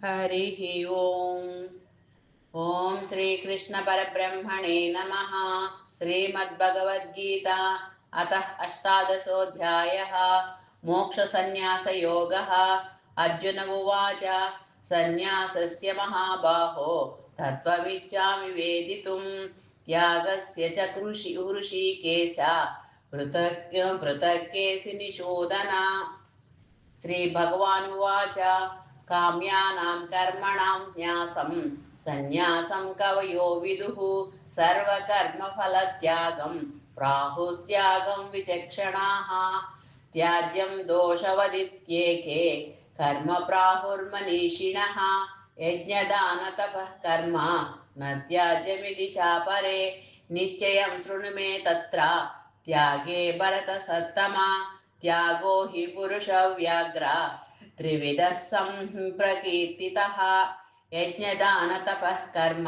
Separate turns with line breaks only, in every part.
हरिः ओम्। ॐ श्रीकृष्णपरब्रह्मणे नमः। श्रीमद्भगवद्गीता अतः अष्टादशोऽध्यायः। मोक्षसंन्यासयोगः। अर्जुन उवाच सन्न्यासस्य महाबाहो तत्त्वमिच्छामि वेदितुं त्यागस्य च ऋषिकेश पृथक् केसि निषूदन। श्रीभगवानुवाच काम्यानां कर्मणां न्यासं सन्न्यासं कवयो विदुः सर्वकर्मफलत्यागं प्राहुस्त्यागं विचक्षणाः। त्याज्यं दोषवदित्येके कर्म प्राहुर्मनीषिणः यज्ञदानतपः कर्म न त्याज्यमिति चापरे निश्चयं शृणु मे तत्र त्यागे भरतसत्तमा त्यागो हि पुरुषव्याघ्र त्रिविधः सम्प्रकीर्तितः यज्ञदानतपः कर्म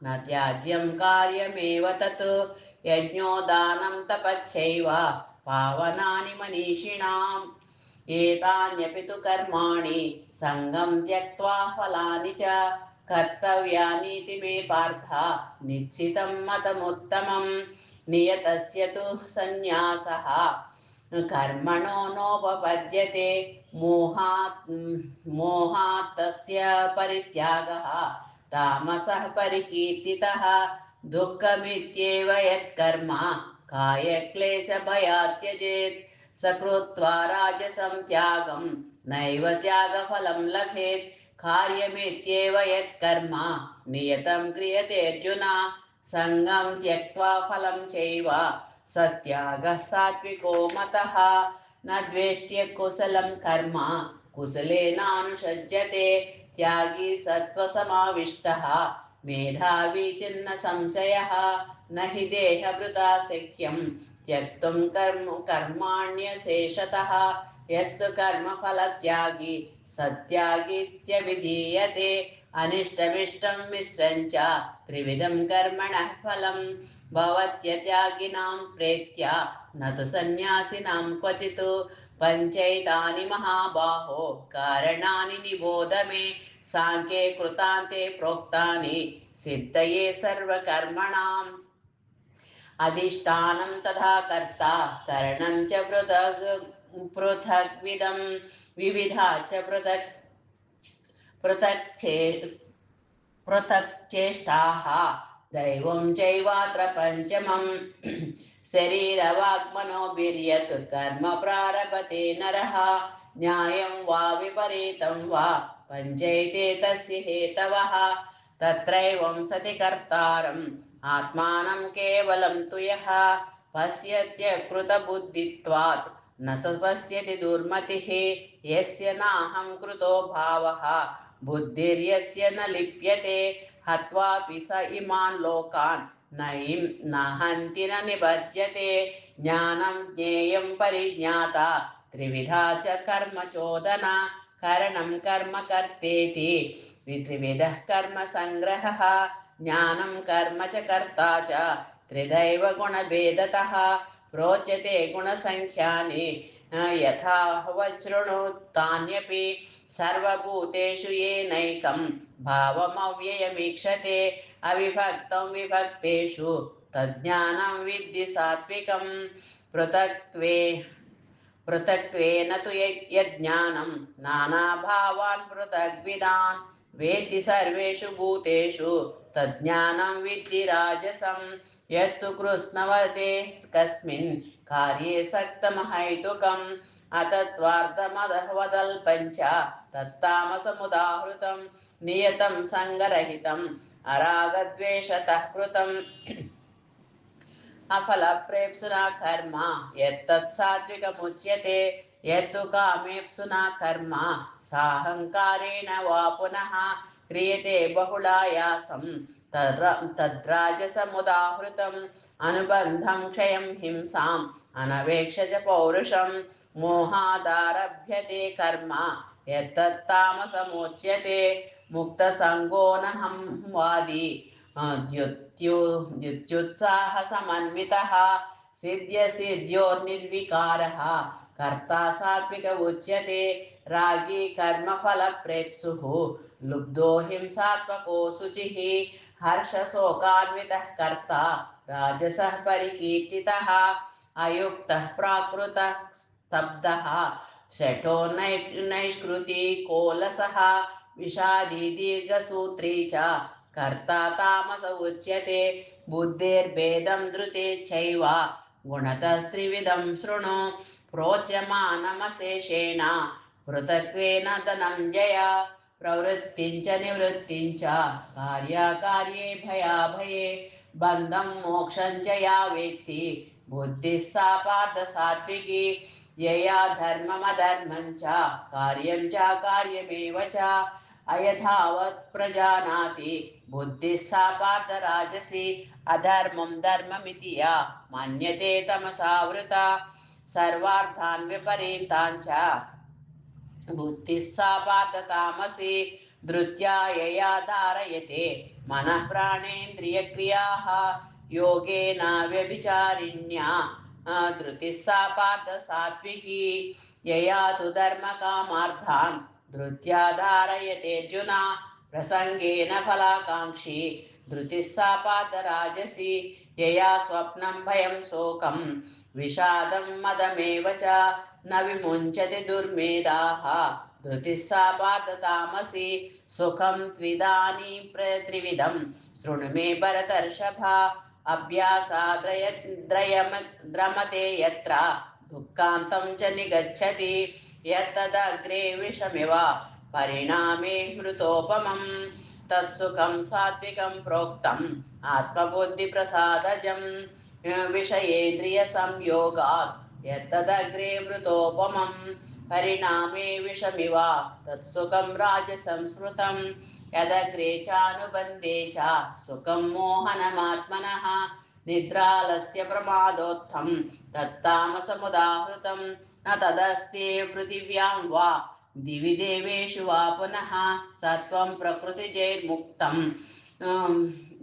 न त्याज्यं कार्यमेव तत् यज्ञो दानं तपश्चैव पावनानि मनीषिणाम् एतान्यपि तु कर्माणि सङ्गं त्यक्त्वा फलानि च कर्तव्यानीति मे पार्थ निश्चितं मतमुत्तमं नियतस्य तु सन्न्यासः कर्मणो नोपपद्यते मोहात् तस्य परित्यागः तामसः परिकीर्तितः दुःखमित्येव यत्कर्म कायक्लेशभयात् त्यजेत् स कृत्वा राजसं त्यागं नैव त्यागफलं लभेत् कार्यमित्येव यत्कर्म नियतं क्रियते अर्जुन सङ्गं त्यक्त्वा फलं चैव सत्यागः सात्विको मतः न द्वेष्ट्य कुशलं कर्म कुशलेनानुषज्यते त्यागी सत्त्वसमाविष्टः मेधावी चिन्न संशयः न हि देहभृता शक्यं त्यक्तुं कर्माण्यशेषतः यस्तु कर्मफलत्यागी सत्यागीत्यभिधीयते अनिष्टमिष्टं मिश्रं च त्रिविधं कर्मणः फलं भवत्यत्यागिनां प्रेत्य न तु सन्न्यासिनां क्वचित् पञ्चैतानि महाबाहो कारणानि निबोध मे साङ्ख्ये कृतान्ते प्रोक्तानि सिद्धये सर्वकर्मणाम् अधिष्ठानं तथा कर्ता करणं च पृथग्विधं विविधा च पृथक् चेष्टाः दैवं चैवात्र पञ्चमम् शरीरवाग्मनोभिर्यत् कर्म प्रारभते नरः न्यायं वा विपरीतं वा पञ्चैते तस्य हेतवः तत्रैवं सति कर्तारम् आत्मानं केवलं तु यः पश्यत्यकृतबुद्धित्वात् न स पश्यति दुर्मतिः यस्य नाहं कृतो भावः बुद्धिर्यस्य न लिप्यते हत्वापि स इमान् लोकान् न हन्ति न निबध्यते ज्ञानं ज्ञेयं परिज्ञाता त्रिविधा च कर्म चोदना करणं कर्म कर्तेति त्रिविधः कर्म संग्रहः ज्ञानं कर्म च कर्ता च त्रिदैव गुणभेदतः प्रोच्यते गुणसङ्ख्यानि यथा वज्रणुतान्यपि सर्वभूतेषु येनैकं भावमव्ययमीक्षते अविभक्तं विभक्तेषु तज्ज्ञानं विद्धि सात्विकं पृथक्त्वेन तु यज्ञानं नानाभावान् पृथग्विदान् वेत्ति सर्वेषु भूतेषु तज्ज्ञानं विद्धि राजसं यत्तु कृत्स्नवते कस्मिन् कार्ये सक्तमहैतुकम् अतत्त्वार्थमदल्पं च तत्तामसमुदाहृतं नियतं सङ्गरहितम् अरागद्वेषतः कृतम् अफलप्रेप्सुना कर्म यत्तत् सात्विकमुच्यते यत्तु कामेप्सुना कर्म साहङ्कारेण वा पुनः क्रियते बहुलायासं तद्राजसमुदाहृतम् अनुबन्धं क्षयं हिंसाम् अनवेक्ष च पौरुषं मोहादारभ्यते कर्म यत्तत्तामसमुच्यते मुक्तसङ्गो नहं वादी द्युत्युत्साहसमन्वितः सिद्ध्यसिद्ध्योर्निर्विकारः कर्ता सात्विक उच्यते रागी कर्मफलप्रेप्सुः लुब्धो हिंसात्मको शुचिः हर्षशोकान्वितः कर्ता राजसः परिकीर्तितः अयुक्तः प्राकृतः स्तब्धः शठो नैष्कृति कोलसः विषादी दीर्घसूत्री च कर्ता तामस उच्यते बुद्धिर्भेदं धृते चैव गुणतस्त्रिविधं शृणु प्रोच्यमानमशेषेण पृथक्त्वेन धनञ्जय प्रवृत्तिं च निवृत्तिं च कार्याकार्ये भयाभये बन्धं मोक्षं च या वेत्ति बुद्धिः सा पार्थ सात्विकी यया धर्ममधर्मं च कार्यं च कार्यमेव च अयथावत् प्रजानाति बुद्धिः सा पार्थ राजसी अधर्मं धर्ममिति या मन्यते तमसावृता सर्वार्थान् विपरीतान् च बुद्धिः सा पार्थ तामसी धृत्या यया धारयते मनः प्राणेन्द्रियक्रियाः योगेन व्यभिचारिण्या धृतिः सा पार्थ सात्विकी यया तु धर्मकामार्थान् धृत्या धारयते अर्जुन प्रसंगेन फलाकांक्षी धृतिः सा पार्थ राजसी यया स्वप्नं भयं शोकं विषादं मदमेव च न विमुञ्चति दुर्मेधाः धृतिः सा पार्थ तामसी सुखं त्विदानीं त्रिविधं शृणु मे भरतर्षभ अभ्यासाद्रमते यत्र दुःखान्तं च निगच्छति यत्तदग्रे विषमिव परिणामे मृतोपमं तत्सुखं सात्विकं प्रोक्तम् आत्मबुद्धिप्रसादजं विषयेन्द्रियसंयोगात् यत्तदग्रे मृतोपमं परिणामे विषमिव तत्सुखं राजसंस्मृतं यदग्रे चानुबन्धे च सुखं मोहनमात्मनः निद्रालस्य प्रमादोत्थं तत्तामसमुदाहृतं न तदस्ति पृथिव्यां वा दिवि देवेषु वा पुनः सत्वं प्रकृतिजैर्मुक्तं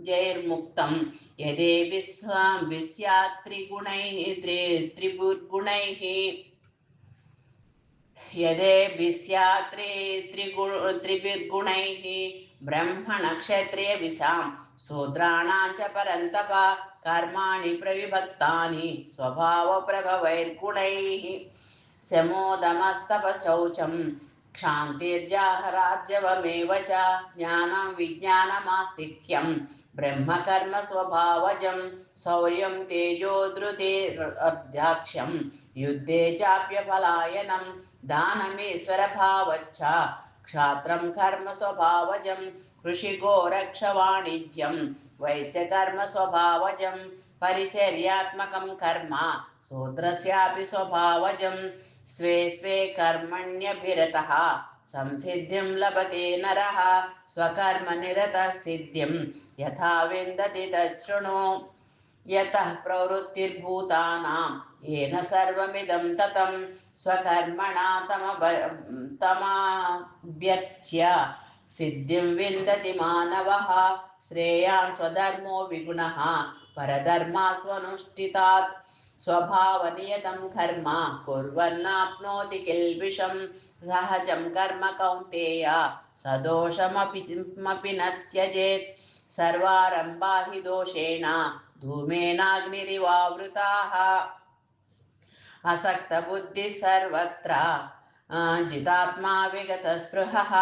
जैर्मुक्तं यदेभिस्स्यात् त्रिपुर्गुणैः यदेभिस्स्यात् त्रिभिर्गुणैः ब्रह्मणक्षत्रियविषां शूद्राणां च परन्तप कर्माणि प्रविभक्तानि स्वभावप्रभवैर्गुणैः शमोदमस्तपशौचं क्षान्तिर्जाहरार्जवमेव च ज्ञानं विज्ञानमास्तिक्यं ब्रह्मकर्मस्वभावजं शौर्यं तेजो धृतिरर्धाक्ष्यं युद्धे चाप्यपलायनं दानमीश्वरभावच्च क्षात्रं कर्मस्वभावजं कृषिगोरक्षवाणिज्यं वैश्यकर्मस्वभावजं परिचर्यात्मकं कर्म शूद्रस्यापि स्वभावजं स्वे स्वे कर्मण्यभिरतः संसिद्धिं लभते नरः स्वकर्मनिरतः सिद्धिं यथा विन्दति तच्छृणु यतः प्रवृत्तिर्भूतानां येन सर्वमिदं ततं स्वकर्मणा तमभ्यर्च्य सिद्धिं विन्दति मानवः श्रेयान् स्वधर्मो विगुणः परधर्मात् स्वनुष्ठितात् स्वभावनियतं कर्म कुर्वन्नाप्नोति किल्बिषं सहजं कर्म कौन्तेय सदोषमपि न त्यजेत् सर्वारम्भा हि दोषेण धूमेनाग्निरिवावृताः असक्तबुद्धिः सर्वत्र जितात्मा विगतस्पृहः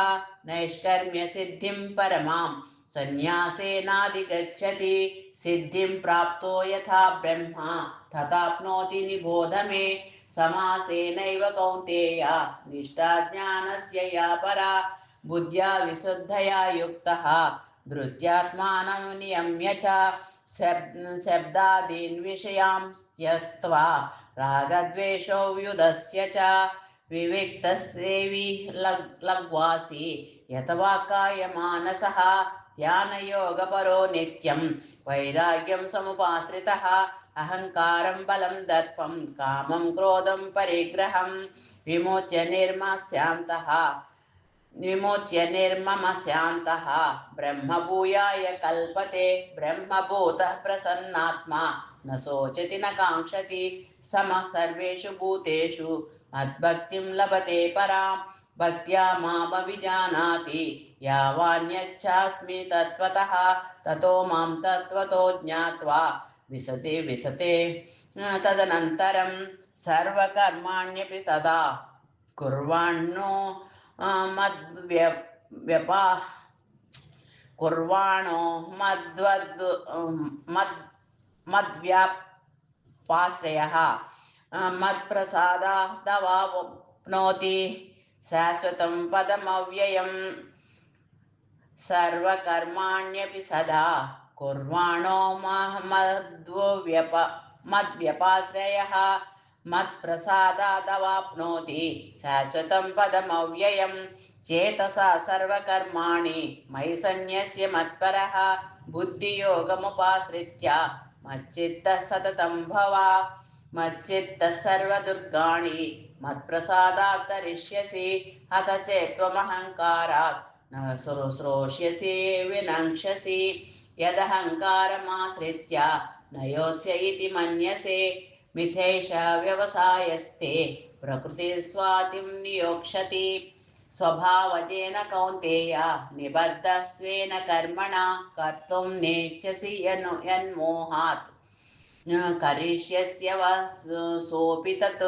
नैष्कर्म्यसिद्धिं परमां सन्न्यासेनाधिगच्छति सिद्धिं प्राप्तो यथा ब्रह्म तथाप्नोति निबोध मे समासेनैव कौन्तेय निष्ठा ज्ञानस्य या परा बुद्ध्या विशुद्धया युक्तः धृत्यात्मानं नियम्य च शब्दादीन् विषयान् त्यक्त्वा रागद्वेषौ व्युदस्य च विविक्तस्तेवि लग्वासी यतवाक्कायमानसः ध्यानयोगपरो नित्यं वैराग्यं समुपाश्रितः अहङ्कारं बलं दर्पं कामं क्रोधं परिग्रहं विमोच्य निर्ममस्यान्तः ब्रह्मभूयाय कल्पते ब्रह्मभूतः प्रसन्नात्मा न शोचति न काङ्क्षति समः सर्वेषु भूतेषु मद्भक्तिं लभते परां भक्त्या मामभिजानाति यावान्यच्छास्मि तत्त्वतः ततो मां तत्त्वतो ज्ञात्वा विशते विशते तदनन्तरं सर्वकर्माण्यपि तदा कुर्वाणो मद्व्यपा कुर्वाणो मद्व्यापाश्रयः मत्प्रसादादवाप्नोति शाश्वतं पदमव्ययम् सर्वकर्माण्यपि सदा कुर्वाणो मद्व्यपाश्रयः मत्प्रसादादवाप्नोति शाश्वतं पदमव्ययं चेतसा सर्वकर्माणि मयि सन्न्यस्य मत्परः बुद्धियोगमुपाश्रित्य मच्चित्तः सततं भव मच्चित्तः सर्वदुर्गाणि मत्प्रसादात् तरिष्यसि अथ चेत्त्वमहङ्कारात् न श्रोष्यसि विनङ्क्षसि यदहङ्कारमाश्रित्य न योत्स्य इति मन्यसे मिथेष व्यवसायस्ते प्रकृतिस्वातिं नियोक्षति स्वभावजेन कौन्तेय निबद्धस्वेन कर्मणा कर्तुं नेच्छसि यन्मोहात् करिष्यस्य वा सोऽपि तत्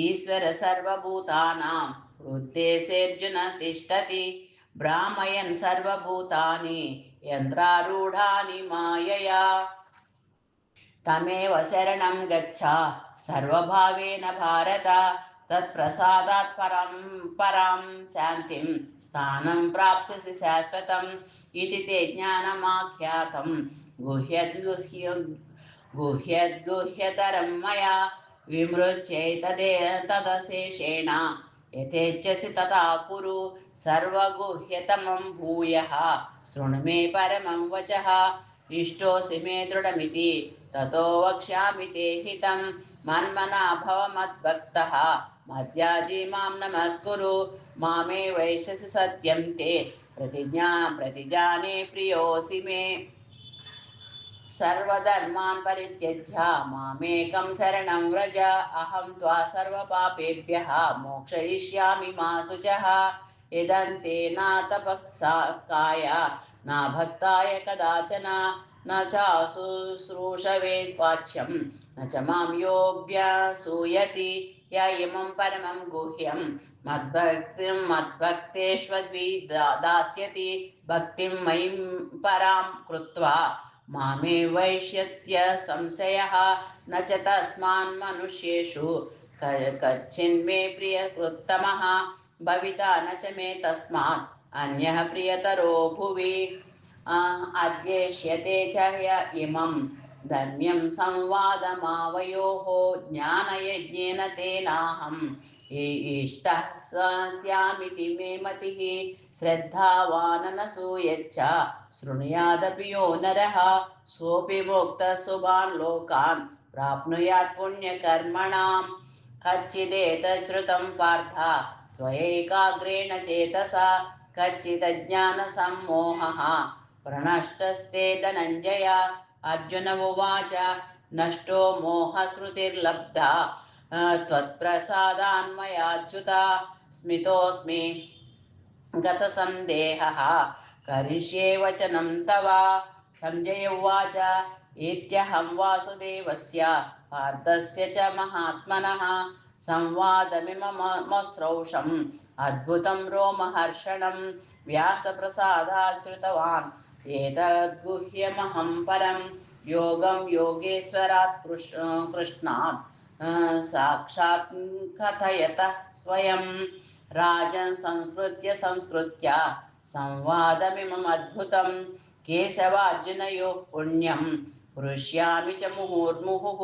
ईश्वर सर्वभूतानां हृद्देशेऽर्जुन तिष्ठति भ्रामयन् सर्वभूतानि यन्त्रारूढानि मायया तमेव शरणं गच्छ सर्वभावेन भारत तत्प्रसादात् परां शान्तिं स्थानं प्राप्स्यसि शाश्वतम् इति ते ज्ञानमाख्यातं गुह्यद्गुह्यतरं मया विमृच्यैतदशेषेण यथेच्छसि तथा कुरु सर्वगुह्यतमं भूयः शृणु मे परमं वचः इष्टोऽसि मे दृढमिति ततो वक्ष्यामि ते हितं मन्मना भव मद्भक्तः मद्याजी मां नमस्कुरु मामे वैश्यसि सत्यं ते प्रतिजाने प्रियोऽसि मे सर्वधर्मान् परित्यज्य मामेकं शरणं व्रज अहं त्वा सर्वपापेभ्यः मोक्षयिष्यामि मा शुचः इदन्ते न तपस्काय न भक्ताय कदाचन न चाशुश्रूषवे वाच्यं न च मां योऽभ्यसूयति य इमं परमं गुह्यं मद्भक्तेष्वद्विदास्यति भक्तिं मयि परां कृत्वा मामे वैष्यत्य संशयः न च तस्मान् मनुष्येषु कच्छिन्मे प्रियकृत्तमः भविता न च मे तस्मात् अन्यः प्रियतरो भुवि अध्येष्यते च ह्य इमं धर्म्यं संवादमावयोः ज्ञानयज्ञेन तेनाहम् इष्टः स्यामिति मे मतिः श्रद्धावाननसूयच्च शृणुयादपि यो नरः सोऽपि मुक्तः शुभान् लोकान् प्राप्नुयात् पुण्यकर्मणां कच्चिदेतच्छ्रुतं पार्थ त्वयैकाग्रेण चेतसा कच्चिदज्ञानसम्मोहः प्रणष्टस्ते धनञ्जय अर्जुन उवाच नष्टो मोहश्रुतिर्लब्धा त्वत्प्रसादान्मयाच्युत स्मितोऽस्मि गतसन्देहः करिष्ये वचनं तव संजय उवाच इत्यहं वासुदेवस्य पार्थस्य च महात्मनः संवादमिममश्रौषम् अद्भुतं रोमहर्षणं व्यासप्रसादात् श्रुतवान् एतद्गुह्यमहं परं योगं योगेश्वरात् कृष्णात् साक्षात् कथयतः स्वयं राजन् संस्कृत्य संवादमिमम् अद्भुतं केशवार्जुनयोः पुण्यं हृष्यामि च मुहुर्मुहुः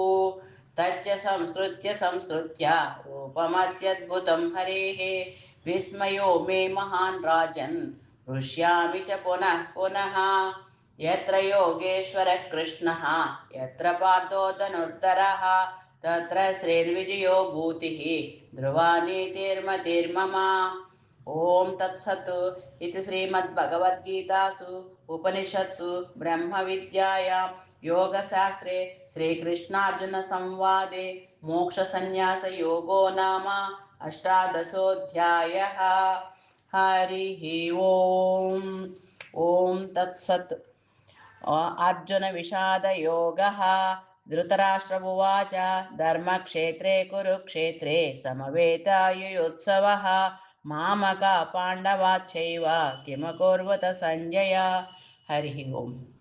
तच्च संस्कृत्य रूपमत्यद्भुतं हरेः विस्मयो मे महान् राजन् हृष्यामि च पुनः पुनः यत्र योगेश्वरः कृष्णः यत्र पार्थो धनुर्धरः तत्र श्रीर्विजयो भूतिः ध्रुवा नीतिर्मतिर्मम ओम तत्सत् इति श्रीमद्भगवद्गीतासु उपनिषत्सु ब्रह्मविद्यायां योगशास्त्रे श्रीकृष्णार्जुनसंवादे मोक्षसंन्यासयोगो नाम अष्टादशोऽध्यायः। हरिः ओम्। ॐ तत्सत्। अर्जुनविषादयोगः। धृतराष्ट्र उवाच धर्मक्षेत्रे कुरुक्षेत्रे समवेतायुयुत्सवः मामका पाण्डवाश्चैव किमकुर्वत सञ्जय। हरिः ओम्।